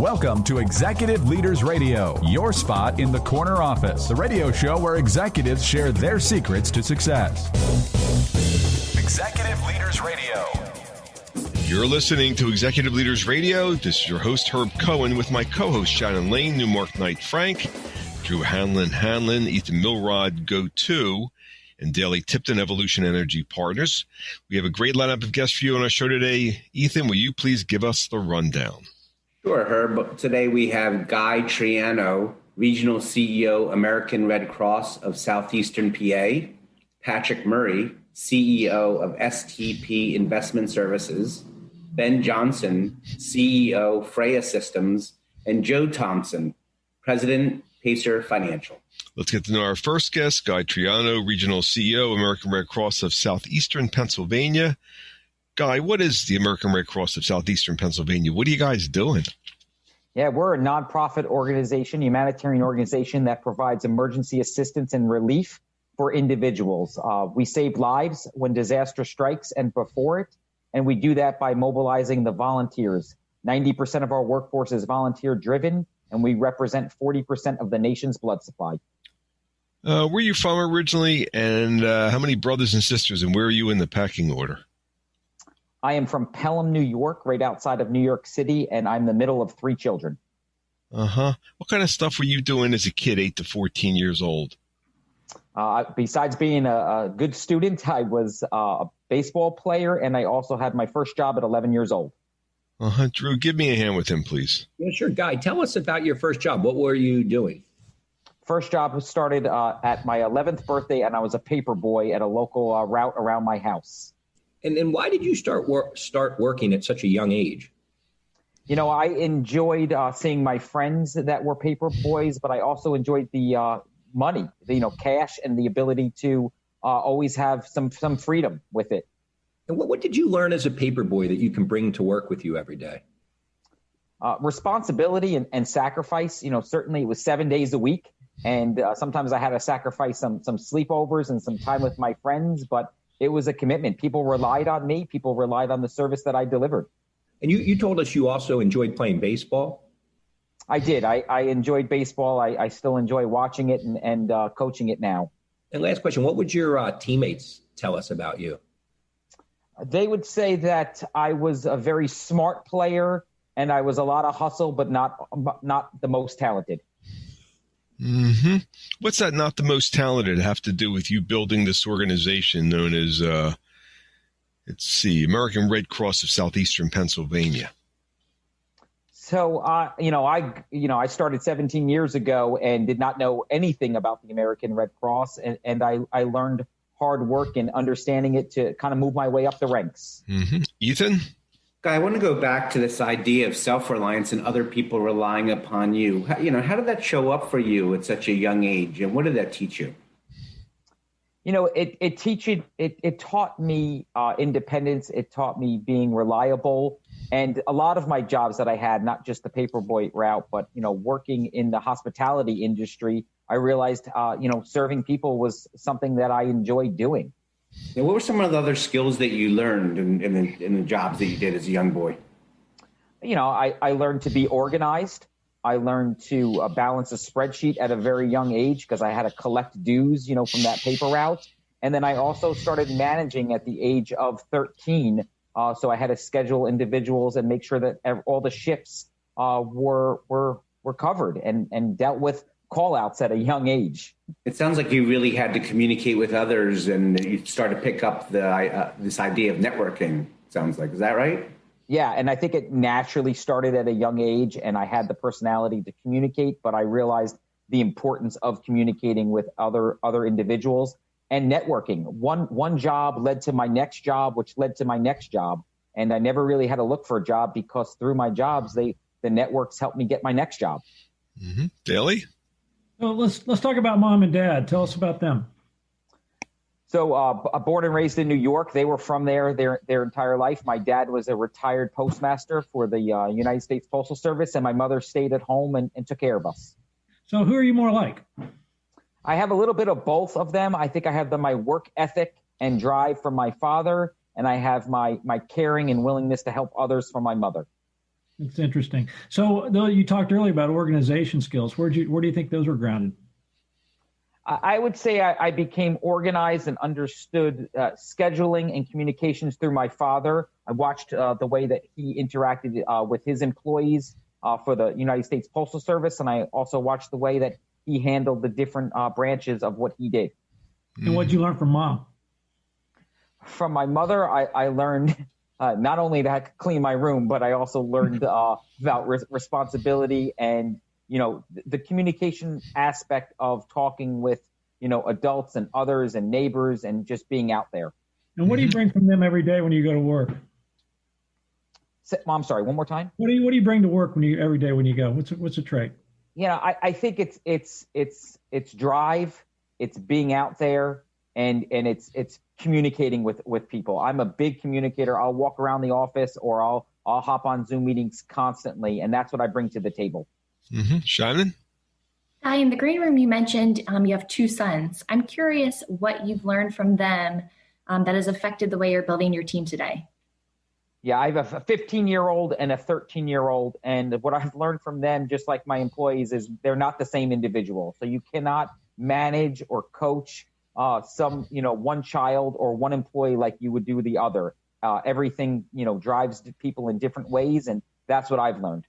Welcome to Executive Leaders Radio, your spot in the corner office, the radio show where executives share their secrets to success. Executive Leaders Radio. You're listening to Executive Leaders Radio. This is your host, Herb Cohen, with my co-host, Shannon Lane, Newmark Knight Frank, Drew Hanlon, Ethan Milrod, Go2, and Daily Tipton Evolution Energy Partners. We have a great lineup of guests for you on our show today. Ethan, will you please give us the rundown? Sure, Herb. Today we have Guy Triano, Regional CEO, American Red Cross of Southeastern PA, Patrick Murray, CEO of STP Investment Services, Ben Johnson, CEO, Freya Systems, and Joe Thomson, President, Pacer Financial. Let's get to know our first guest, Guy Triano, Regional CEO, American Red Cross of Southeastern Pennsylvania. Guy, what is the American Red Cross of Southeastern Pennsylvania? What are you guys doing? Yeah, we're a nonprofit organization, humanitarian organization that provides emergency assistance and relief for individuals. We save lives when disaster strikes and before it, and we do that by mobilizing the volunteers. 90% of our workforce is volunteer-driven, and we represent 40% of the nation's blood supply. Where are you from originally, and how many brothers and sisters, and where are you in the pecking order? I am from Pelham, New York, right outside of New York City, and I'm the middle of 3 children. Uh-huh. What kind of stuff were you doing as a kid, 8 to 14 years old? Besides being a good student, I was a baseball player, and I also had my first job at 11 years old. Uh-huh. Drew, give me a hand with him, please. Yeah, sure. Guy, tell us about your first job. What were you doing? First job started at my 11th birthday, and I was a paper boy at a local route around my house. And why did you start working at such a young age? You know, I enjoyed seeing my friends that were paper boys, but I also enjoyed the money, cash, and the ability to always have some freedom with it. And what did you learn as a paper boy that you can bring to work with you every day? Responsibility and sacrifice. Certainly it was 7 days a week, and sometimes I had to sacrifice some sleepovers and some time with my friends, but it was a commitment. People relied on me. People relied on the service that I delivered. And you told us you also enjoyed playing baseball? I did. I enjoyed baseball. I still enjoy watching it and coaching it now. And last question, what would your teammates tell us about you? They would say that I was a very smart player and I was a lot of hustle, but not the most talented. Mm-hmm. What's that not the most talented have to do with you building this organization known as, American Red Cross of Southeastern Pennsylvania? So, I started 17 years ago and did not know anything about the American Red Cross. And I learned hard work and understanding it to kind of move my way up the ranks. Mm-hmm. Ethan? Guy, I want to go back to this idea of self-reliance and other people relying upon you. How did that show up for you at such a young age, and what did that teach you? It taught me independence. It taught me being reliable, and a lot of my jobs that I had, not just the paperboy route, but working in the hospitality industry, I realized serving people was something that I enjoyed doing. Now, what were some of the other skills that you learned in the jobs that you did as a young boy? I learned to be organized. I learned to balance a spreadsheet at a very young age because I had to collect dues, from that paper route. And then I also started managing at the age of 13. So I had to schedule individuals and make sure that all the shifts were covered and dealt with call-outs at a young age. It sounds like you really had to communicate with others, and you started to pick up this idea of networking, sounds like. Is that right? Yeah, and I think it naturally started at a young age, and I had the personality to communicate, but I realized the importance of communicating with other individuals and networking. One job led to my next job, which led to my next job, and I never really had to look for a job because through my jobs, the networks helped me get my next job. Mm-hmm. Daly? So let's talk about mom and dad. Tell us about them. So born and raised in New York, they were from there their entire life. My dad was a retired postmaster for the United States Postal Service, and my mother stayed at home and took care of us. So who are you more like? I have a little bit of both of them. I think I have my work ethic and drive from my father, and I have my caring and willingness to help others from my mother. It's interesting. So, though you talked earlier about organization skills, where do you think those were grounded? I would say I became organized and understood scheduling and communications through my father. I watched the way that he interacted with his employees for the United States Postal Service, and I also watched the way that he handled the different branches of what he did. And what did you learn from mom? From my mother, I learned not only to clean my room, but I also learned about responsibility and, the communication aspect of talking with, adults and others and neighbors and just being out there. And what do you bring from them every day when you go to work? I'm sorry, one more time. What do you bring to work every day when you go? What's a trait? I think it's drive, it's being out there, and it's communicating with people. I'm a big communicator. I'll walk around the office or I'll hop on Zoom meetings constantly, and that's what I bring to the table. Mm-hmm. Shannon? Hi, in the green room, you mentioned you have two sons. I'm curious what you've learned from them that has affected the way you're building your team today. Yeah, I have a 15-year-old and a 13-year-old, and what I've learned from them, just like my employees, is they're not the same individual. So you cannot manage or coach one child or one employee like you would do the other. Everything, drives people in different ways, and that's what I've learned.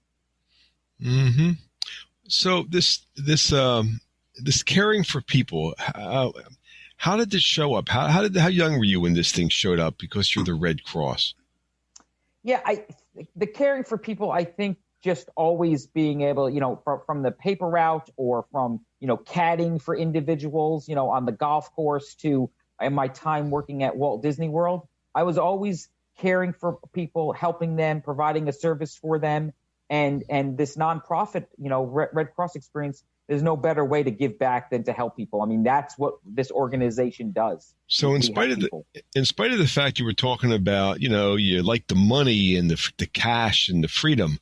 Mm-hmm. So this caring for people, how did this show up? How young were you when this thing showed up? Because you're the Red Cross. Yeah, the caring for people, I think just always being able, from the paper route or from, caddying for individuals, on the golf course to in my time working at Walt Disney World, I was always caring for people, helping them, providing a service for them. And this nonprofit, Red Cross experience, there's no better way to give back than to help people. I mean, that's what this organization does. So in spite of the fact you were talking about, you like the money and the cash and the freedom,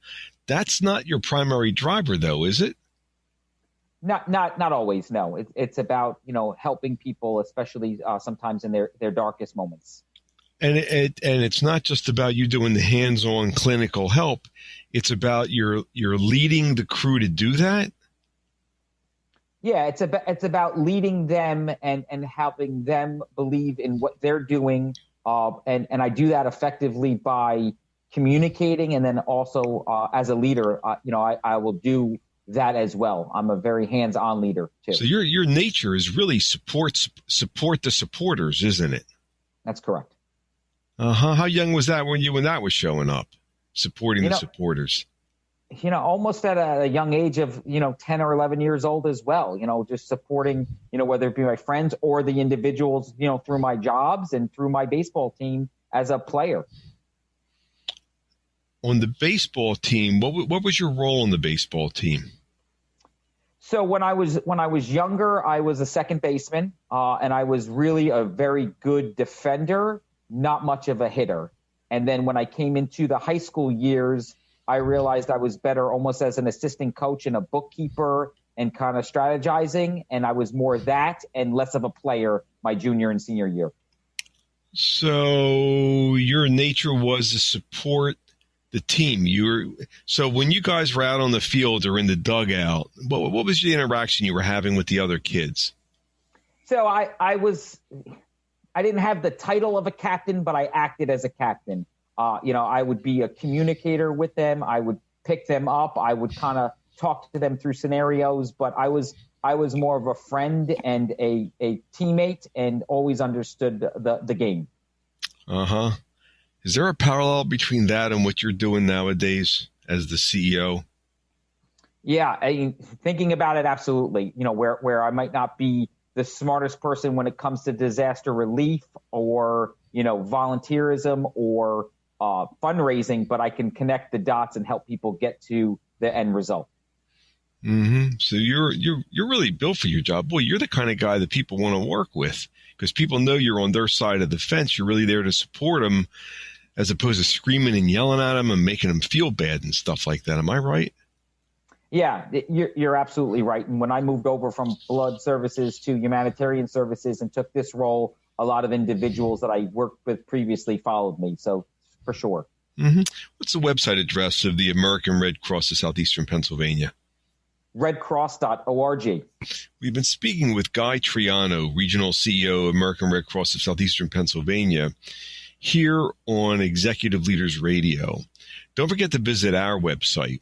that's not your primary driver, though, is it? Not always. No, it's about, helping people, especially sometimes in their darkest moments. And it's not just about you doing the hands-on clinical help. It's about you're leading the crew to do that. Yeah, it's about leading them and helping them believe in what they're doing. And I do that effectively by communicating, and then also as a leader, I will do that as well. I'm a very hands-on leader too. So your nature is really support the supporters, isn't it? That's correct. How young was that when that was showing up, supporting the supporters? Almost at a young age of, 10 or 11 years old as well, just supporting, whether it be my friends or the individuals, through my jobs and through my baseball team as a player. On the baseball team, what was your role on the baseball team? So when I was younger, I was a second baseman, and I was really a very good defender, not much of a hitter. And then when I came into the high school years, I realized I was better almost as an assistant coach and a bookkeeper and kind of strategizing. And I was more that and less of a player my junior and senior year. So your nature was to support the team. So when you guys were out on the field or in the dugout, what was the interaction you were having with the other kids? So I didn't have the title of a captain, but I acted as a captain. I would be a communicator with them. I would pick them up. I would kind of talk to them through scenarios, but I was more of a friend and a teammate and always understood the game. Uh-huh. Is there a parallel between that and what you're doing nowadays as the CEO? Yeah, thinking about it, absolutely. Where I might not be the smartest person when it comes to disaster relief or, volunteerism or fundraising, but I can connect the dots and help people get to the end result. Mm-hmm. So you're really built for your job. Boy, you're the kind of guy that people want to work with because people know you're on their side of the fence. You're really there to support them as opposed to screaming and yelling at them and making them feel bad and stuff like that. Am I right? Yeah, you're absolutely right. And when I moved over from blood services to humanitarian services and took this role, a lot of individuals that I worked with previously followed me. So for sure. Mm-hmm. What's the website address of the American Red Cross of Southeastern Pennsylvania? redcross.org. We've been speaking with Guy Triano, Regional CEO, American Red Cross of Southeastern Pennsylvania, here on Executive Leaders Radio. Don't forget to visit our website.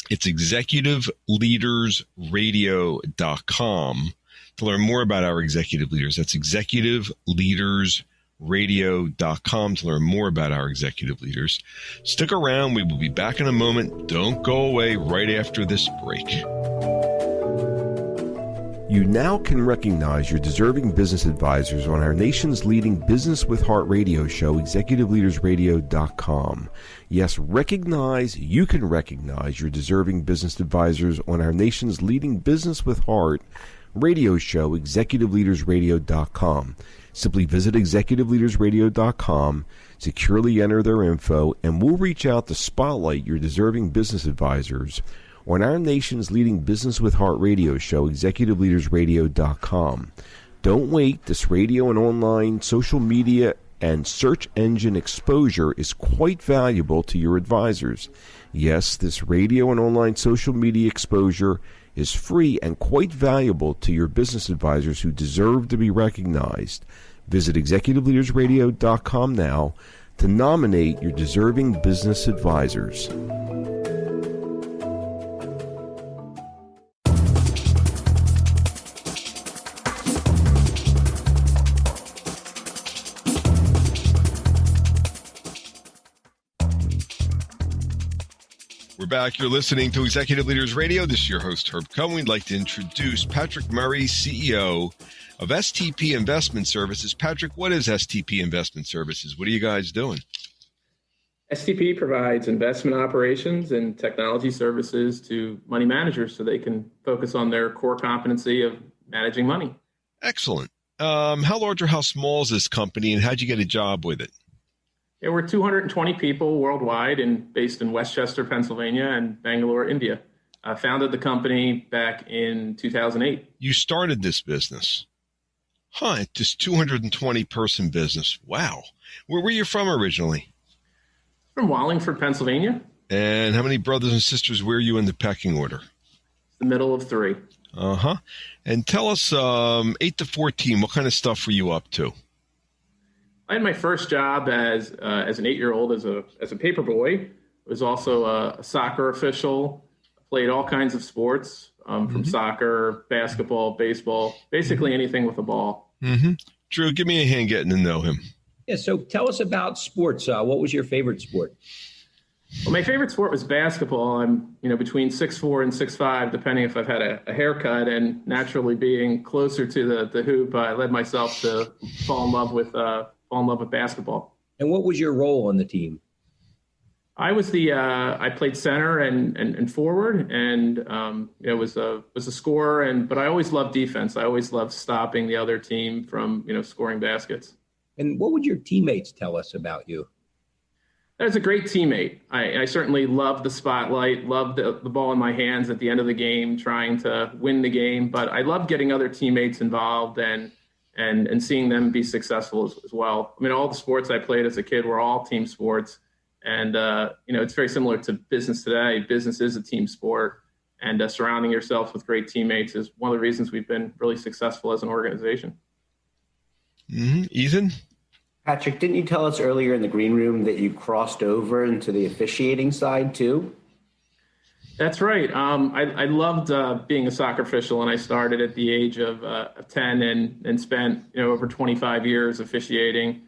It's executiveleadersradio.com to learn more about our executive leaders. That's executiveleadersradio.com to learn more about our executive leaders. Stick around. We will be back in a moment. Don't go away right after this break. You now can recognize your deserving business advisors on our nation's leading Business with Heart radio show, executiveleadersradio.com. Yes, you can recognize your deserving business advisors on our nation's leading Business with Heart radio show, executiveleadersradio.com. Simply visit executiveleadersradio.com, securely enter their info, and we'll reach out to spotlight your deserving business advisors on our nation's leading Business with Heart radio show, executiveleadersradio.com. Don't wait. This radio and online social media and search engine exposure is quite valuable to your advisors. Yes, this radio and online social media exposure is free and quite valuable to your business advisors who deserve to be recognized. Visit executiveleadersradio.com now to nominate your deserving business advisors. We're back. You're listening to Executive Leaders Radio. This is your host, Herb Cohen. We'd like to introduce Patrick Murray, CEO of STP Investment Services. Patrick, what is STP Investment Services? What are you guys doing? STP provides investment operations and technology services to money managers so they can focus on their core competency of managing money. Excellent. How large or how small is this company, and how'd you get a job with it? Yeah, we're 220 people worldwide and based in Westchester, Pennsylvania and Bangalore, India. I founded the company back in 2008. You started this business. This 220-person business. Wow. Where were you from originally? From Wallingford, Pennsylvania. And how many brothers and sisters were you in the pecking order? The middle of 3. Uh-huh. And tell us, 8 to 14, what kind of stuff were you up to? I had my first job as an 8-year-old as a paper boy. Was also a soccer official. Played all kinds of sports, from soccer, basketball, baseball, basically anything with a ball. Mm-hmm. Drew, give me a hand getting to know him. Yeah, so tell us about sports. What was your favorite sport? Well, my favorite sport was basketball. I'm, between 6'4" and 6'5", depending if I've had a haircut, and naturally being closer to the hoop, I led myself to fall in love with basketball. And what was your role on the team? I was I played center and forward, and was a scorer, but I always loved defense. I always loved stopping the other team from scoring baskets. And what would your teammates tell us about you? I was a great teammate. I certainly loved the spotlight, loved the ball in my hands at the end of the game, trying to win the game. But I loved getting other teammates involved and seeing them be successful as well. I mean, all the sports I played as a kid were all team sports. And, it's very similar to business today. Business is a team sport. And surrounding yourself with great teammates is one of the reasons we've been really successful as an organization. Mm-hmm. Ethan? Patrick, didn't you tell us earlier in the green room that you crossed over into the officiating side too? That's right. I loved being a soccer official, and I started at the age of 10 and spent over 25 years officiating.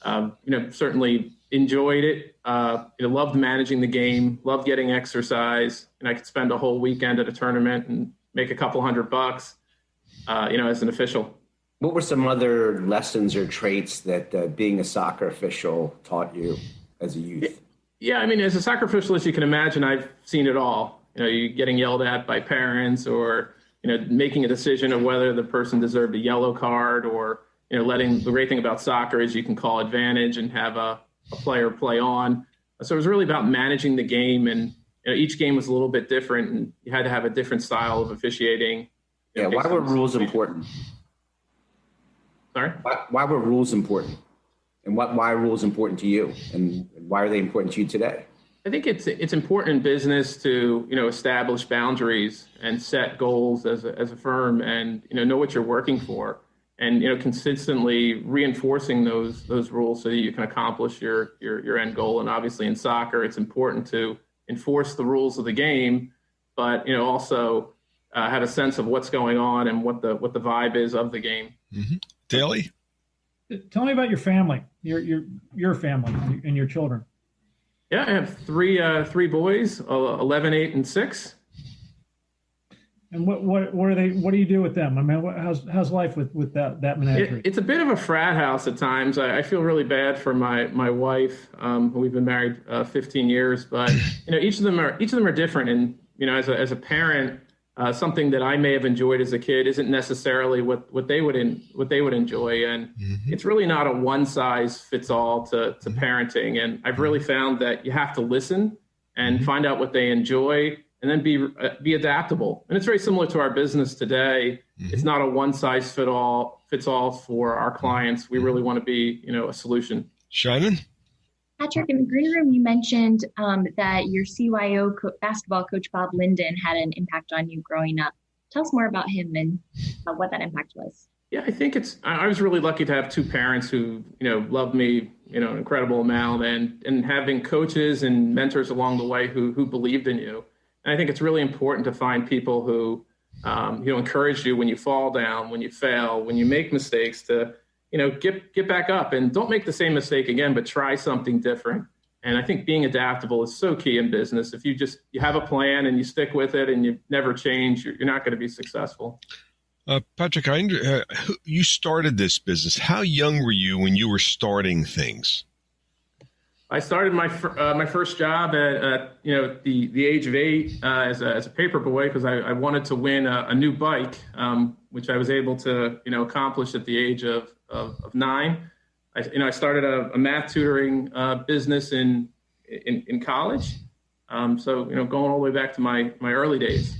Certainly enjoyed it. Loved managing the game. Loved getting exercise, and I could spend a whole weekend at a tournament and make a couple $100, as an official. What were some other lessons or traits that being a soccer official taught you as a youth? Yeah, I mean, as a soccer official, as you can imagine, I've seen it all. You getting yelled at by parents, or making a decision of whether the person deserved a yellow card, or letting. The great thing about soccer is you can call advantage and have a player play on. So it was really about managing the game, and each game was a little bit different, and you had to have a different style of officiating. Yeah, why were rules important? Sorry? Why were rules important And why are rules important to you, and why are they important to you today? I think it's important in business to, establish boundaries and set goals as a firm, and, know what you're working for, and, consistently reinforcing those rules so that you can accomplish your end goal. And obviously in soccer, it's important to enforce the rules of the game, but, also have a sense of what's going on and what the vibe is of the game. Mm-hmm. Daly? Tell me about your family, your family and your children. Yeah, I have three boys, 11, 8, and 6. And what are they? What do you do with them? I mean, how's life with that menagerie? It's a bit of a frat house at times. I feel really bad for my wife, who we've been married 15 years, but each of them are different. And as a parent, something that I may have enjoyed as a kid isn't necessarily what they would enjoy, and it's really not a one size fits all to parenting. And I've really found that you have to listen and find out what they enjoy, and then be adaptable. And it's very similar to our business today. It's not a one size fits all for our clients. We really want to be a solution. Shannon? Patrick, in the green room, you mentioned that your CYO basketball coach, Bob Linden, had an impact on you growing up. Tell us more about him and what that impact was. Yeah, I think I was really lucky to have two parents who, loved me, an incredible amount, and having coaches and mentors along the way who believed in you. And I think it's really important to find people who, encourage you when you fall down, when you fail, when you make mistakes, to get back up and don't make the same mistake again, but try something different. And I think being adaptable is so key in business. If you have a plan and you stick with it and you never change, you're not going to be successful. Patrick, you started this business. How young were you when you were starting things? I started my first job at the age of 8 as a paper boy, because I wanted to win a new bike, which I was able to accomplish at the age of 9. I started a math tutoring business in college. So going all the way back to my early days.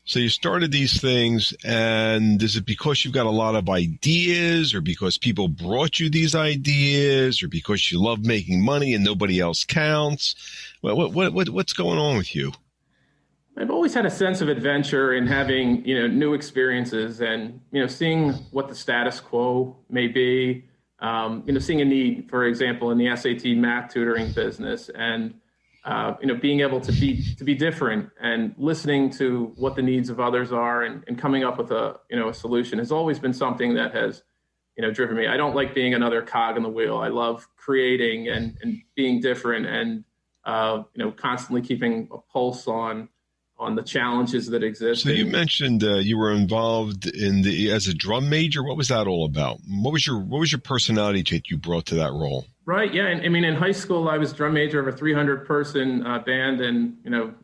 So you started these things, and is it because you've got a lot of ideas, or because people brought you these ideas, or because you love making money and nobody else counts? What's going on with you? I've always had a sense of adventure in having, new experiences, and, seeing what the status quo may be, seeing a need, for example, in the SAT math tutoring business, and, being able to be different and listening to what the needs of others are, and coming up with a solution has always been something that has, driven me. I don't like being another cog in the wheel. I love creating and being different, and, constantly keeping a pulse on the challenges that exist. So you mentioned you were involved as a drum major. What was that all about? What was your personality trait you brought to that role? Right. Yeah. And I mean, in high school, I was drum major of a 300-person band, and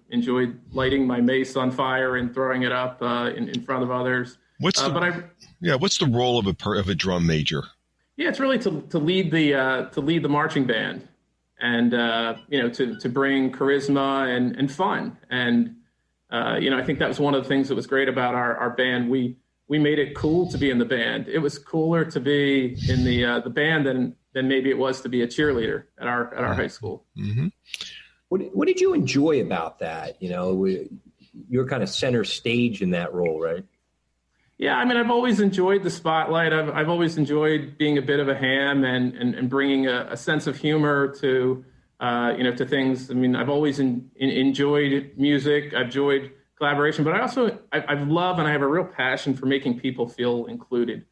enjoyed lighting my mace on fire and throwing it up in front of others. What's the role of a drum major? Yeah, it's really to lead the marching band, and to bring charisma and fun. And I think that was one of the things that was great about our band. We made it cool to be in the band. It was cooler to be in the band than maybe it was to be a cheerleader at our high school. Mm-hmm. What did you enjoy about that? You're kind of center stage in that role, right? Yeah, I mean, I've always enjoyed the spotlight. I've always enjoyed being a bit of a ham and bringing a sense of humor to to things. I mean, I've always enjoyed music. I've enjoyed collaboration, but I've loved, and I have a real passion for making people feel included.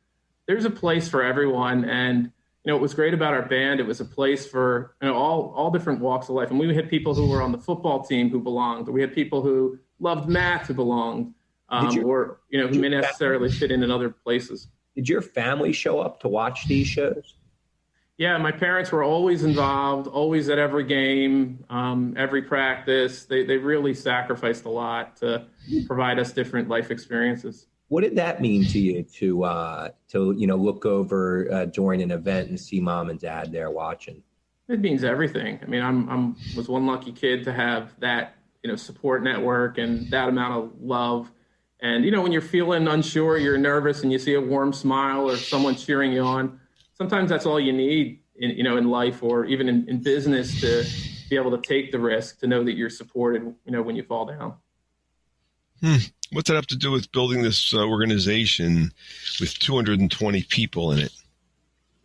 There's a place for everyone, and what was great about our band, it was a place for all different walks of life. And we had people who were on the football team who belonged, or we had people who loved math who belonged, who may necessarily fit in other places. Did your family show up to watch these shows? Yeah, my parents were always involved, always at every game, every practice. They really sacrificed a lot to provide us different life experiences. What did that mean to you to look over during an event and see mom and dad there watching? It means everything. I mean, was one lucky kid to have that support network and that amount of love. And, when you're feeling unsure, you're nervous, and you see a warm smile or someone cheering you on, sometimes that's all you need in life or even in business to be able to take the risk, to know that you're supported, when you fall down. What's that have to do with building this organization with 220 people in it?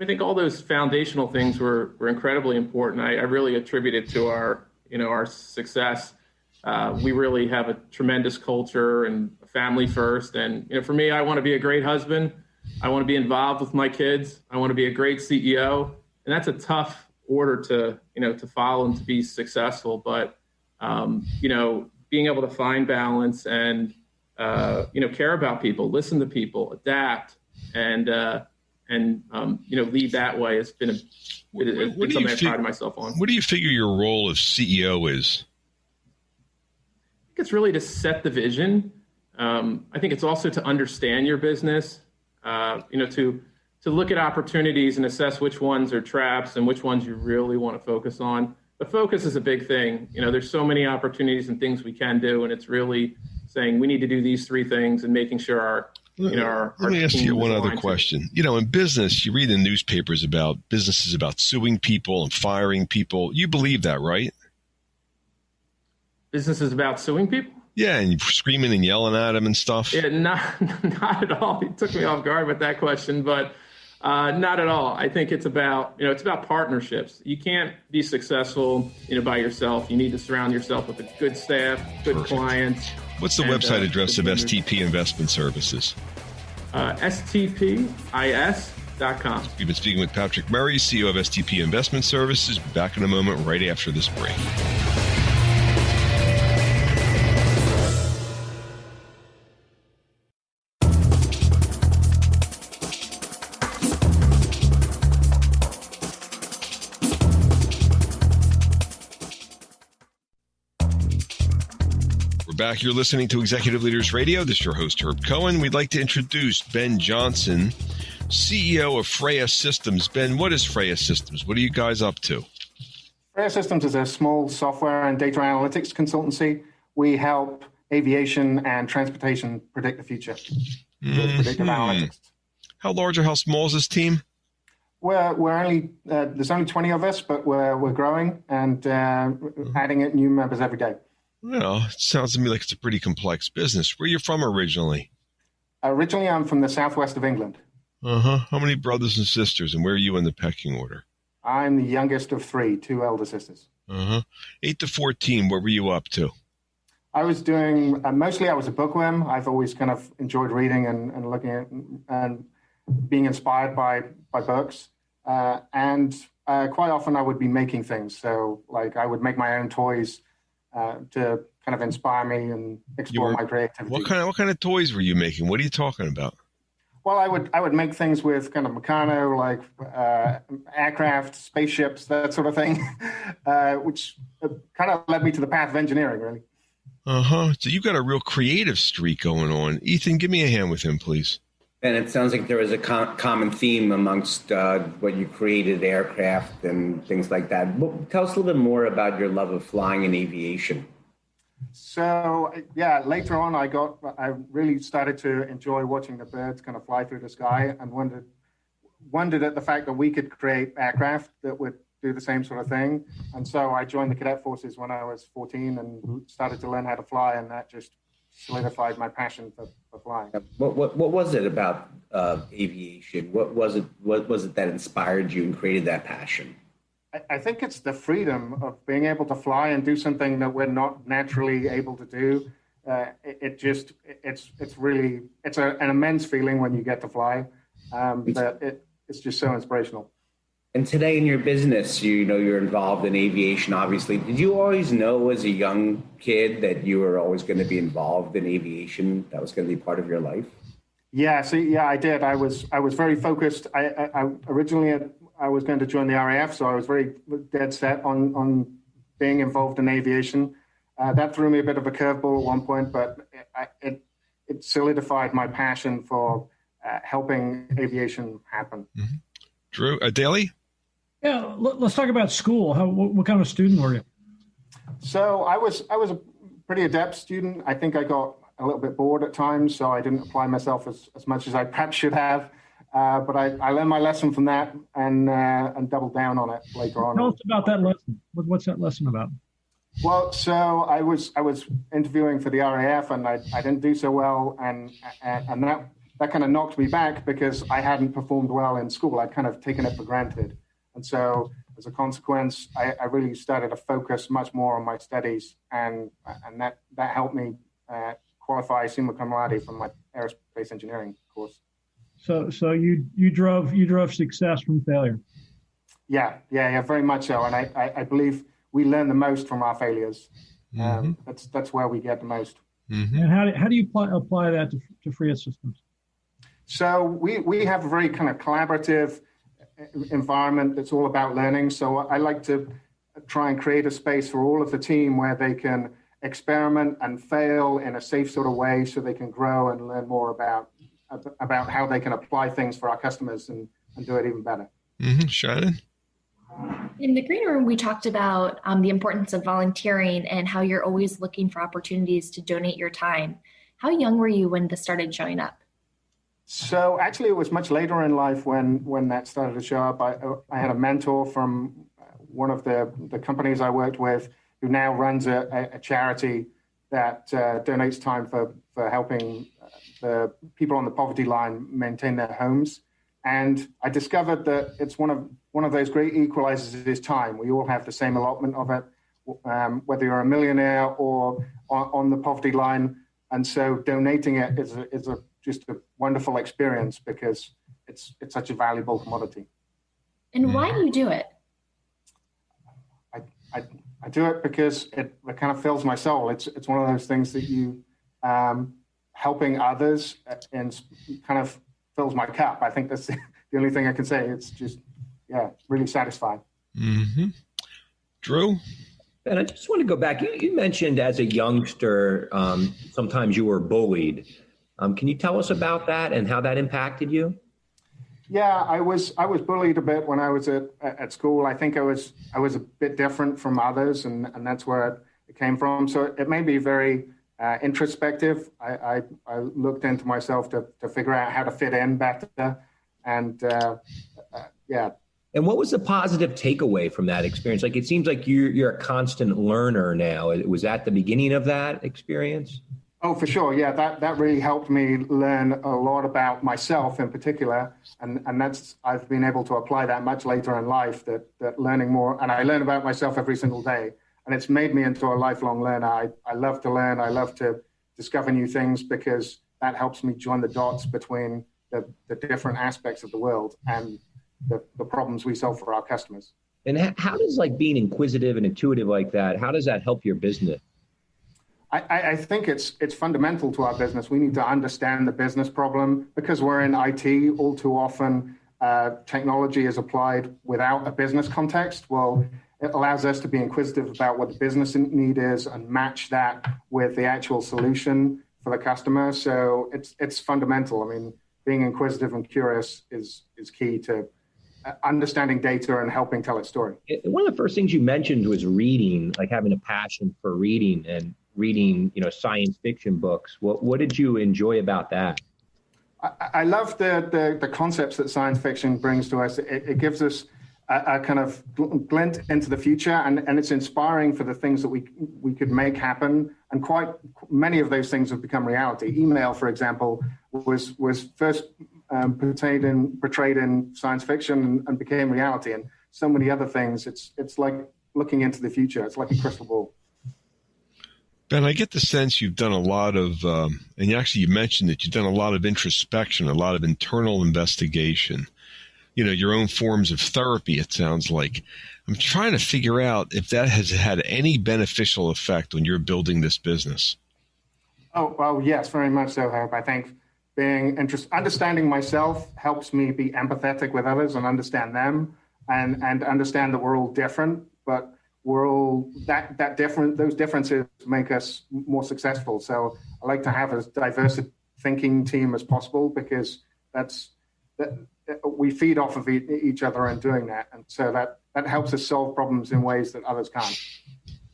I think all those foundational things were incredibly important. I really attribute it to our success. We really have a tremendous culture and family first. And, for me, I want to be a great husband. I want to be involved with my kids. I want to be a great CEO. And that's a tough order to follow and to be successful. But, being able to find balance and, care about people, listen to people, adapt, and lead that way has been something I pride myself on. What do you figure your role as CEO is? I think it's really to set the vision. I think it's also to understand your business, to look at opportunities and assess which ones are traps and which ones you really want to focus on. The focus is a big thing. There's so many opportunities and things we can do, and it's really saying we need to do these three things and making sure our Let me ask you one other question. In business, you read in newspapers about businesses about suing people and firing people. You believe that, right? Business is about suing people? Yeah, and screaming and yelling at them and stuff. Yeah, not at all. It took me off guard with that question, but not at all. I think it's about partnerships. You can't be successful, by yourself. You need to surround yourself with a good staff, good clients. What's the website address of STP Investment Services? STPIS.com. We've been speaking with Patrick Murray, CEO of STP Investment Services. Back in a moment right after this break. Back. You're listening to Executive Leaders Radio. This is your host, Herb Cohen. We'd like to introduce Ben Johnson, CEO of Freya Systems. Ben, what is Freya Systems? What are you guys up to? Freya Systems is a small software and data analytics consultancy. We help aviation and transportation predict the future with predictive analytics. How large or how small is this team? We're only there's only 20 of us, but we're growing and adding new members every day. Well, it sounds to me like it's a pretty complex business. Where are you from originally? Originally, I'm from the southwest of England. How many brothers and sisters, and where are you in the pecking order? I'm the youngest of three, two elder sisters. 8 to 14, what were you up to? I was doing, mostly I was a bookworm. I've always kind of enjoyed reading and looking at and being inspired by books. And quite often I would be making things. So like I would make my own toys to kind of inspire me and explore my creativity. What kind of toys were you making? What are you talking about? Well, I would make things with kind of Meccano, like aircraft, spaceships, that sort of thing, which kind of led me to the path of engineering, really. So you've got a real creative streak going on. Ethan, give me a hand with him, please. And it sounds like there was a common theme amongst what you created, aircraft and things like that. Tell us a little bit more about your love of flying and aviation. So, yeah, later on, I really started to enjoy watching the birds kind of fly through the sky and wondered at the fact that we could create aircraft that would do the same sort of thing. And so I joined the cadet forces when I was 14 and started to learn how to fly, and that just solidified my passion for flying. What was it about aviation? What was it that inspired you and created that passion? I think it's the freedom of being able to fly and do something that we're not naturally able to do. It's an immense feeling when you get to fly. It's just so inspirational. And today in your business, you're involved in aviation, obviously. Did you always know as a young kid that you were always going to be involved in aviation? That was going to be part of your life? Yeah, I did. I was very focused. I originally I was going to join the RAF, so I was very dead set on being involved in aviation. That threw me a bit of a curveball at one point, but it solidified my passion for helping aviation happen. Mm-hmm. Drew, Daly? Yeah, let's talk about school. What kind of student were you? So I was a pretty adept student. I think I got a little bit bored at times, so I didn't apply myself as much as I perhaps should have. But I learned my lesson from that and doubled down on it later on. Tell us about that lesson. What's that lesson about? Well, so I was interviewing for the RAF, and I didn't do so well, and that kind of knocked me back because I hadn't performed well in school. I'd kind of taken it for granted, and so as a consequence, I really started to focus much more on my studies, and that helped me qualify summa cum laude from my aerospace engineering course. So you drove success from failure. Yeah, very much so, and I believe we learn the most from our failures. That's where we get the most. And how do you apply that to Freya systems? So we have a very kind of collaborative environment that's all about learning. So I like to try and create a space for all of the team where they can experiment and fail in a safe sort of way, so they can grow and learn more about how they can apply things for our customers and do it even better. Shannon? In the green room, we talked about the importance of volunteering and how you're always looking for opportunities to donate your time. How young were you when this started showing up? So actually, it was much later in life when that started to show up. I had a mentor from one of the companies I worked with who now runs a charity that donates time for helping the people on the poverty line maintain their homes. And I discovered that it's one of those great equalizers is time. We all have the same allotment of it, whether you're a millionaire or on the poverty line. And so donating it is just a wonderful experience because it's such a valuable commodity. And why do you do it? I do it because it kind of fills my soul. It's one of those things that you helping others and kind of fills my cup. I think that's the only thing I can say. It's just, really satisfying. Drew? And I just want to go back. You mentioned as a youngster, sometimes you were bullied. Can you tell us about that and how that impacted you? Yeah, I was bullied a bit when I was at school. I think I was a bit different from others, and that's where it came from. So it made me very introspective. I looked into myself to figure out how to fit in better, and And what was the positive takeaway from that experience? Like, it seems like you're a constant learner now. Was that the beginning of that experience? Oh, for sure. Yeah, that really helped me learn a lot about myself in particular. And I've been able to apply that much later in life, that learning more. And I learn about myself every single day. And it's made me into a lifelong learner. I love to learn. I love to discover new things because that helps me join the dots between the different aspects of the world and the problems we solve for our customers. And how does being inquisitive and intuitive like that, how does that help your business? I think it's fundamental to our business. We need to understand the business problem because we're in IT. All too often, technology is applied without a business context. Well, it allows us to be inquisitive about what the business need is and match that with the actual solution for the customer. So it's fundamental. I mean, being inquisitive and curious is key to understanding data and helping tell its story. One of the first things you mentioned was reading, like having a passion for reading and reading, science fiction books. What did you enjoy about that? I love the concepts that science fiction brings to us. It gives us a kind of glint into the future, and it's inspiring for the things that we could make happen. And quite many of those things have become reality. Email, for example, was first portrayed in science fiction and became reality. And so many other things. It's like looking into the future. It's like a crystal ball. Ben, I get the sense you've done a lot of, and you mentioned that you've done a lot of introspection, a lot of internal investigation, your own forms of therapy, it sounds like. I'm trying to figure out if that has had any beneficial effect when you're building this business. Oh, well, yes, very much so, Herb. I think understanding myself helps me be empathetic with others and understand them and understand that we're all different, but we're all that different. Those differences make us more successful. So I like to have as diverse a thinking team as possible because we feed off of each other in doing that, and so that helps us solve problems in ways that others can't.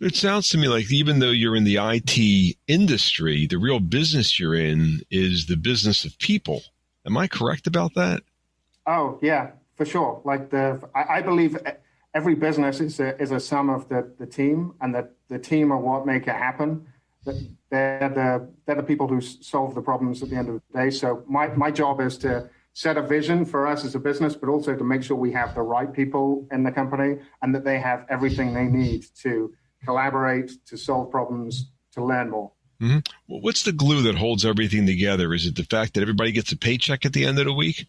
It sounds to me like even though you're in the IT industry, the real business you're in is the business of people. Am I correct about that? Oh, yeah, for sure. Like I believe every business is a sum of the team, and that the team are what make it happen. They're the people who solve the problems at the end of the day. So my job is to set a vision for us as a business, but also to make sure we have the right people in the company and that they have everything they need to collaborate, to solve problems, to learn more. Mm-hmm. Well, what's the glue that holds everything together? Is it the fact that everybody gets a paycheck at the end of the week?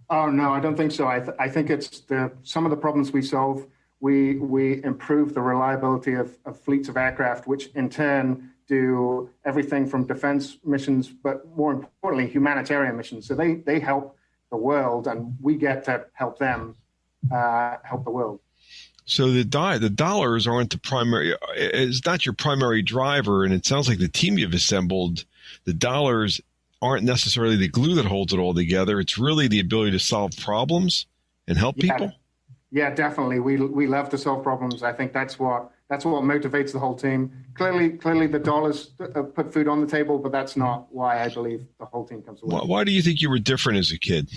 Oh, no, I don't think so. I think it's some of the problems we solve. We improve the reliability of fleets of aircraft, which in turn do everything from defense missions, but more importantly, humanitarian missions. So they help the world, and we get to help them help the world. So the dollars aren't the primary, is not your primary driver, and it sounds like the team you've assembled, the dollars aren't necessarily the glue that holds it all together. It's really the ability to solve problems and help people. Yeah, definitely. We love to solve problems. I think that's what motivates the whole team. Clearly, the dollars put food on the table, but that's not why I believe the whole team comes away. Why do you think you were different as a kid?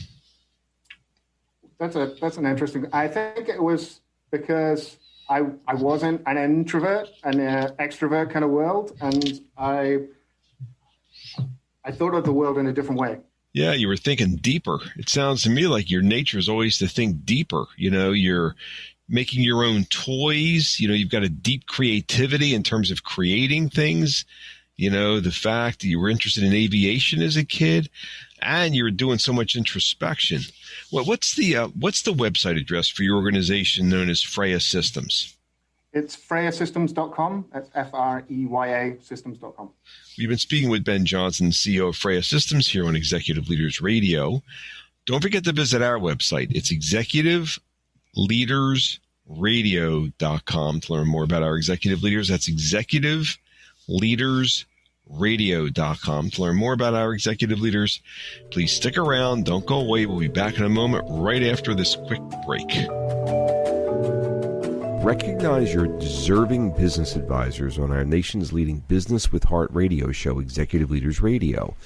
That's an interesting. I think it was because I wasn't an introvert, an extrovert kind of world, and I thought of the world in a different way. Yeah, you were thinking deeper. It sounds to me like your nature is always to think deeper. You know, you're making your own toys. You know, you've got a deep creativity in terms of creating things. You know, the fact that you were interested in aviation as a kid, and you're doing so much introspection. Well, what's the website address for your organization known as Freya Systems? It's freyasystems.com. That's Freya systems.com. We've been speaking with Ben Johnson, CEO of Freya Systems, here on Executive Leaders Radio. Don't forget to visit our website. It's executiveleadersradio.com to learn more about our executive leaders. That's executiveleadersradio.com to learn more about our executive leaders. Please stick around. Don't go away. We'll be back in a moment right after this quick break. Recognize your deserving business advisors on our nation's leading Business with Heart radio show, Executive Leaders Radio.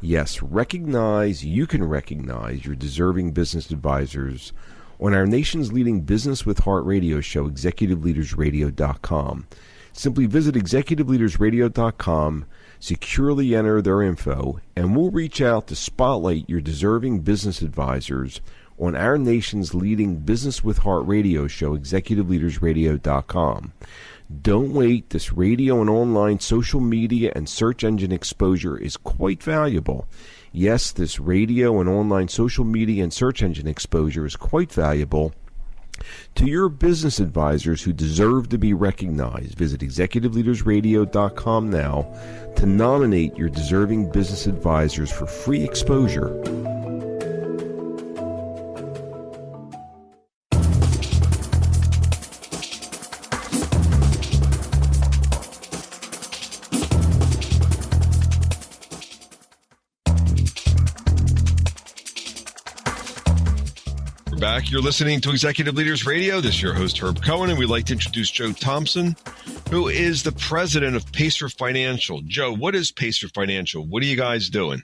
Yes, you can recognize your deserving business advisors on our nation's leading Business with Heart radio show, executiveleadersradio.com. Simply visit executiveleadersradio.com, securely enter their info, and we'll reach out to spotlight your deserving business advisors on our nation's leading Business with Heart radio show, executiveleadersradio.com. Don't wait. This radio and online social media and search engine exposure is quite valuable. Yes, this radio and online social media and search engine exposure is quite valuable to your business advisors who deserve to be recognized. Visit executiveleadersradio.com now to nominate your deserving business advisors for free exposure. Back. You're listening to Executive Leaders Radio. This is your host, Herb Cohen, and we'd like to introduce Joe Thomson, who is the president of Pacer Financial. Joe, what is Pacer Financial? What are you guys doing?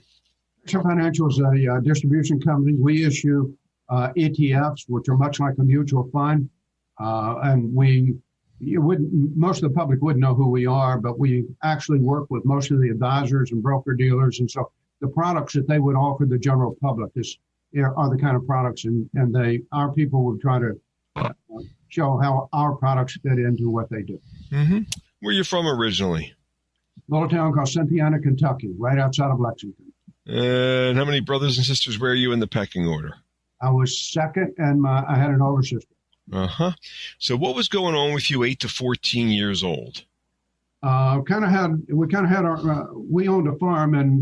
Pacer Financial is a distribution company. We issue ETFs, which are much like a mutual fund, and most of the public wouldn't know who we are, but we actually work with most of the advisors and broker dealers, and so the products that they would offer the general public are the kind of products, and our people would try to show how our products fit into what they do. Mm-hmm. Where are you from originally? A little town called Cynthiana, Kentucky, right outside of Lexington. And how many brothers and sisters were you in the pecking order? I was second, and I had an older sister. Uh-huh. So what was going on with you 8 to 14 years old? We owned a farm, and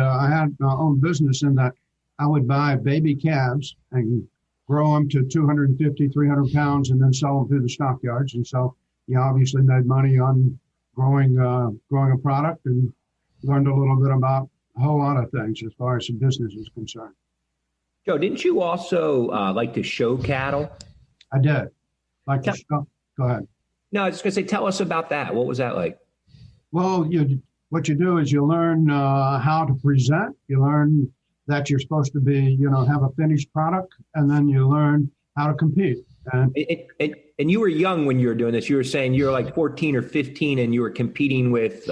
I had my own business in that I would buy baby calves and grow them to 250, 300 pounds and then sell them through the stockyards. And so you obviously made money on growing a product, and learned a little bit about a whole lot of things as far as the business is concerned. Joe, didn't you also like to show cattle? I did. Go ahead. No, I was just going to say, tell us about that. What was that like? Well, what you do is you learn how to present. You learn that you're supposed to be, have a finished product, and then you learn how to compete. And you were young when you were doing this. You were saying you were like 14 or 15, and you were competing with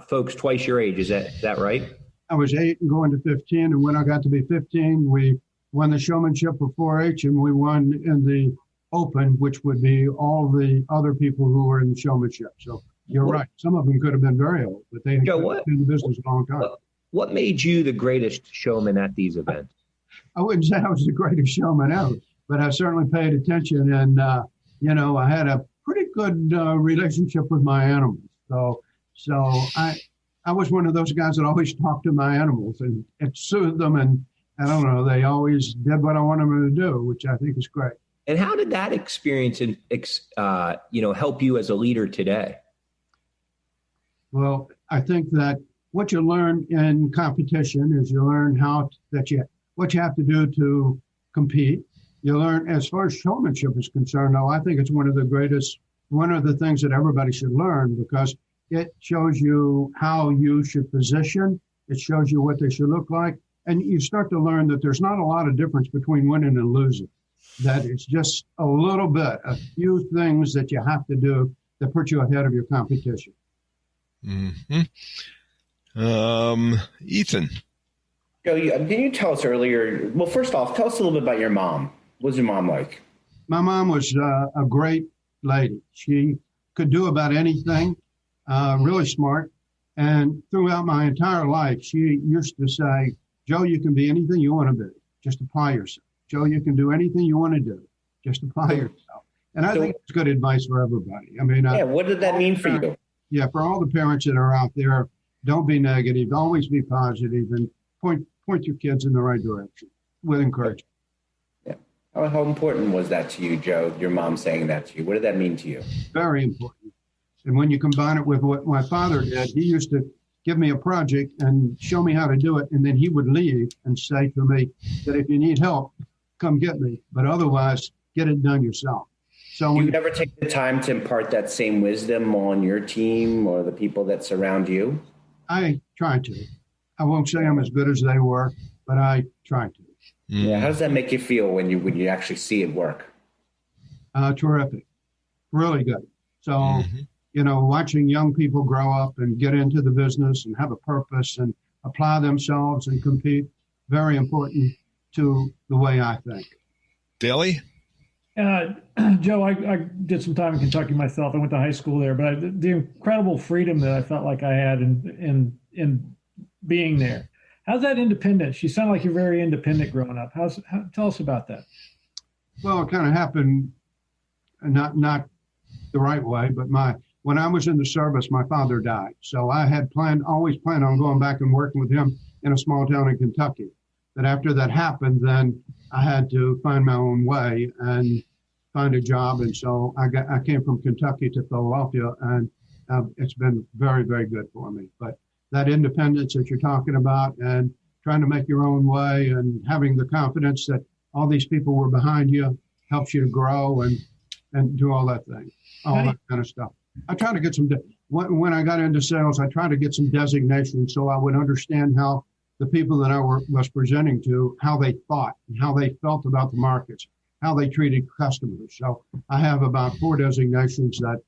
folks twice your age. Is that right? I was 8 and going to 15, and when I got to be 15, we won the showmanship for 4-H, and we won in the Open, which would be all the other people who were in the showmanship. So you're right. Some of them could have been very old, but they had been in the business a long time. What made you the greatest showman at these events? I wouldn't say I was the greatest showman ever, but I certainly paid attention, and I had a pretty good relationship with my animals. So I was one of those guys that always talked to my animals, and it soothed them, and I don't know, they always did what I wanted them to do, which I think is great. And how did that experience help you as a leader today? Well, I think that what you learn in competition is you learn what you have to do to compete. You learn, as far as showmanship is concerned, though, I think it's one of the things that everybody should learn, because it shows you how you should position. It shows you what they should look like. And you start to learn that there's not a lot of difference between winning and losing. That it's just a few things that you have to do that put you ahead of your competition. Mm-hmm. Ethan. Joe, didn't you tell us earlier? Well, first off, tell us a little bit about your mom. What was your mom like? My mom was a great lady. She could do about anything, really smart. And throughout my entire life, she used to say, Joe, you can be anything you want to be. Just apply yourself. Joe, you can do anything you want to do. Just apply yourself. And I think it's good advice for everybody. I mean, what did that mean for you? Yeah, for all the parents that are out there, don't be negative. Always be positive, and point your kids in the right direction with encouragement. Yeah. How important was that to you, Joe, your mom saying that to you? What did that mean to you? Very important. And when you combine it with what my father did, he used to give me a project and show me how to do it, and then he would leave and say to me that if you need help, come get me, but otherwise, get it done yourself. So you never take the time to impart that same wisdom on your team or the people that surround you? I try to. I won't say I'm as good as they were, but I try to. Yeah. How does that make you feel when you actually see it work? Terrific. Really good. So, watching young people grow up and get into the business and have a purpose and apply themselves and compete, very important to the way I think. Daly? Joe, I did some time in Kentucky myself. I went to high school there, but the incredible freedom that I felt like I had in being there. How's that independence? You sound like you're very independent growing up. Tell us about that. Well, it kind of happened not the right way, but when I was in the service, my father died. So I had always planned on going back and working with him in a small town in Kentucky. But after that happened, then I had to find my own way and find a job. And so I came from Kentucky to Philadelphia, and it's been very, very good for me. But that independence that you're talking about and trying to make your own way and having the confidence that all these people were behind you helps you to grow and do all that kind of stuff. I try to get when I got into sales, I tried to get some designations so I would understand how the people that I was presenting to, how they thought and how they felt about the markets, how they treated customers. So I have about 4 designations that,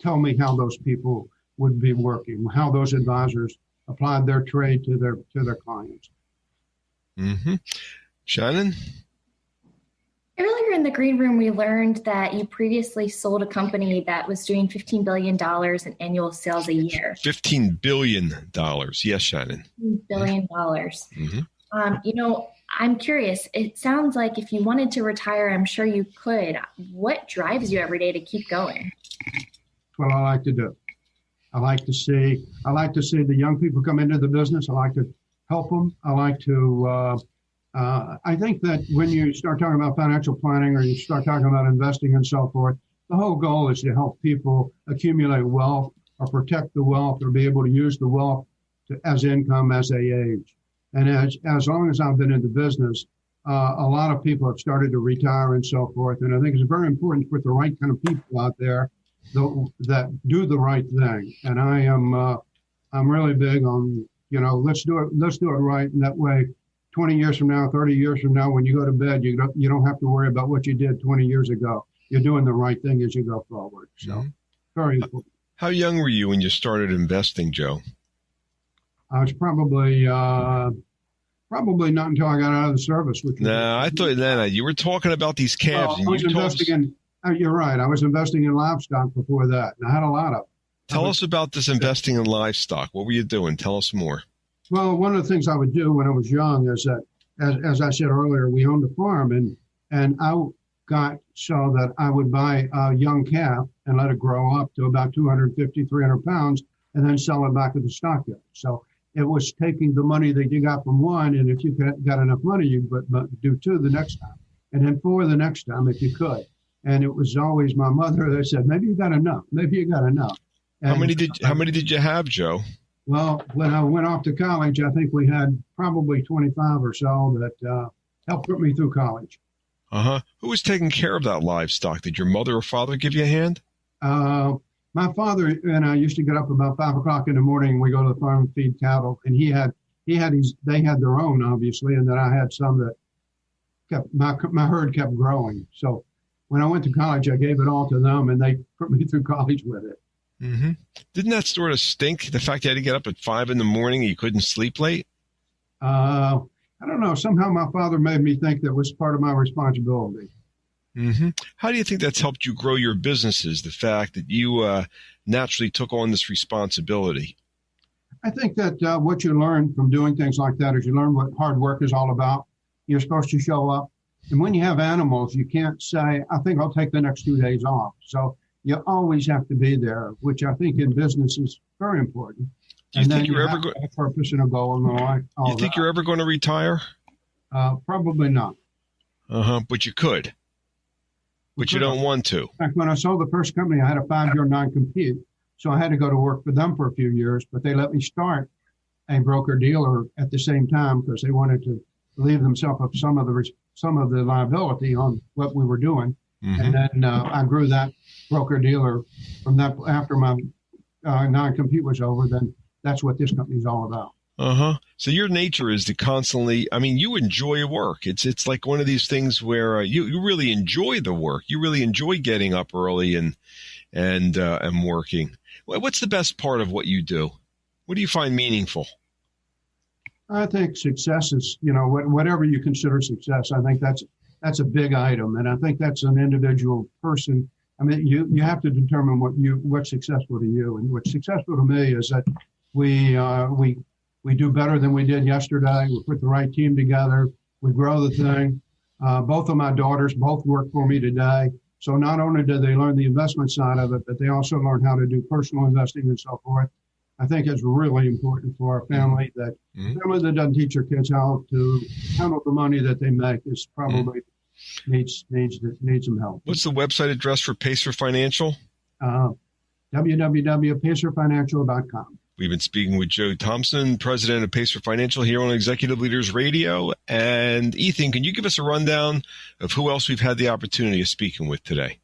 tell me how those people would be working, how those advisors applied their trade to their clients. Mm-hmm. Shannon? Earlier in the green room, we learned that you previously sold a company that was doing $15 billion in annual sales a year. $15 billion. Yes, Shannon. $15 billion. Mm-hmm. I'm curious. It sounds like if you wanted to retire, I'm sure you could. What drives you every day to keep going? That's what I like to do. I like to see the young people come into the business. I like to help them. I like to I think that when you start talking about financial planning or you start talking about investing and so forth, the whole goal is to help people accumulate wealth or protect the wealth or be able to use the wealth as income as they age. And as long as I've been in the business, a lot of people have started to retire and so forth. And I think it's very important to put the right kind of people out there that do the right thing. And I'm really big on, let's do it right. And that way, 20 years from now, 30 years from now, when you go to bed, you don't have to worry about what you did 20 years ago. You're doing the right thing as you go forward. So very important. How young were you when you started investing, Joe? I was probably not until I got out of the service. I thought you were talking about these calves. You're right. I was investing in livestock before that, and I had a lot of. Tell us about this investing in livestock. What were you doing? Tell us more. Well, one of the things I would do when I was young is that, as I said earlier, we owned a farm, and I got so that I would buy a young calf and let it grow up to about 250, 300 pounds, and then sell it back at the stockyard. So it was taking the money that you got from one, and if you got enough money, you would do two the next time, and then four the next time if you could. And it was always my mother that said, maybe you got enough. Maybe you got enough. And how many did you have, Joe? Well, when I went off to college, I think we had probably 25 or so that helped put me through college. Who was taking care of that livestock? Did your mother or father give you a hand? My father and I used to get up about 5 o'clock in the morning and we go to the farm and feed cattle. And they had their own, obviously, and then I had some that kept, my herd kept growing. So when I went to college, I gave it all to them and they put me through college with it. Mm-hmm. Didn't that sort of stink? The fact you had to get up at 5 in the morning and you couldn't sleep late? I don't know. Somehow my father made me think that was part of my responsibility. Mm-hmm. How do you think that's helped you grow your businesses, the fact that you naturally took on this responsibility? I think that what you learn from doing things like that is you learn what hard work is all about. You're supposed to show up. And when you have animals, you can't say, I think I'll take the next 2 days off. So you always have to be there, which I think in business is very important. Do you think you're ever going a purpose and a goal in life? You think you're ever going to retire? Probably not. But you could. But you don't want to. In fact, when I sold the first company, I had a 5-year non-compete. So I had to go to work for them for a few years, but they let me start a broker-dealer at the same time because they wanted to leave themselves up some of the liability on what we were doing. Mm-hmm. And then I grew that broker-dealer from that after my non-compete was over. Then that's what this company is all about. So your nature is to constantly, you enjoy work. It's like one of these things where you really enjoy the work. You really enjoy getting up early and working. What's the best part of what you do? What do you find meaningful? I think success is, whatever you consider success. I think that's a big item. And I think that's an individual person. You have to determine what's successful to you. And what's successful to me is that we do better than we did yesterday. We put the right team together. We grow the thing. Both of my daughters both work for me today. So not only do they learn the investment side of it, but they also learn how to do personal investing and so forth. I think it's really important for a family that family that doesn't teach their kids how to handle the money that they make is probably needs some help. What's the website address for Pacer Financial? www.pacerfinancial.com. We've been speaking with Joe Thomson, president of Pacer Financial, here on Executive Leaders Radio. And Ethan, can you give us a rundown of who else we've had the opportunity of speaking with today?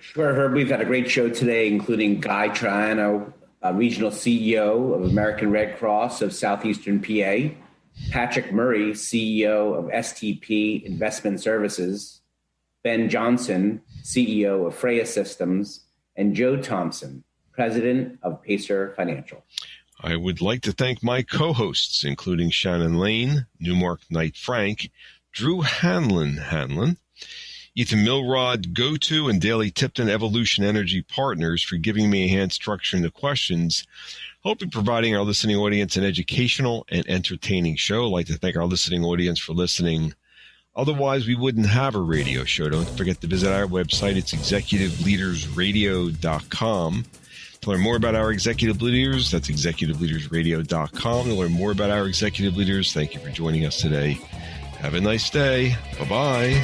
Sure, Herb. We've had a great show today, including Guy Triano, regional CEO of American Red Cross of Southeastern PA, Patrick Murray, CEO of STP Investment Services, Ben Johnson, CEO of Freya Systems, and Joe Thomson, president of Pacer Financial. I would like to thank my co-hosts, including Shannon Lane, Newmark Knight Frank, Drew Hanlon, Ethan Milrod, GoTo, and Daily Tipton Evolution Energy Partners for giving me a hand structuring the questions, hopefully providing our listening audience an educational and entertaining show. I'd like to thank our listening audience for listening. Otherwise, we wouldn't have a radio show. Don't forget to visit our website. It's executiveleadersradio.com. To learn more about our executive leaders, that's executiveleadersradio.com. To learn more about our executive leaders, thank you for joining us today. Have a nice day. Bye-bye.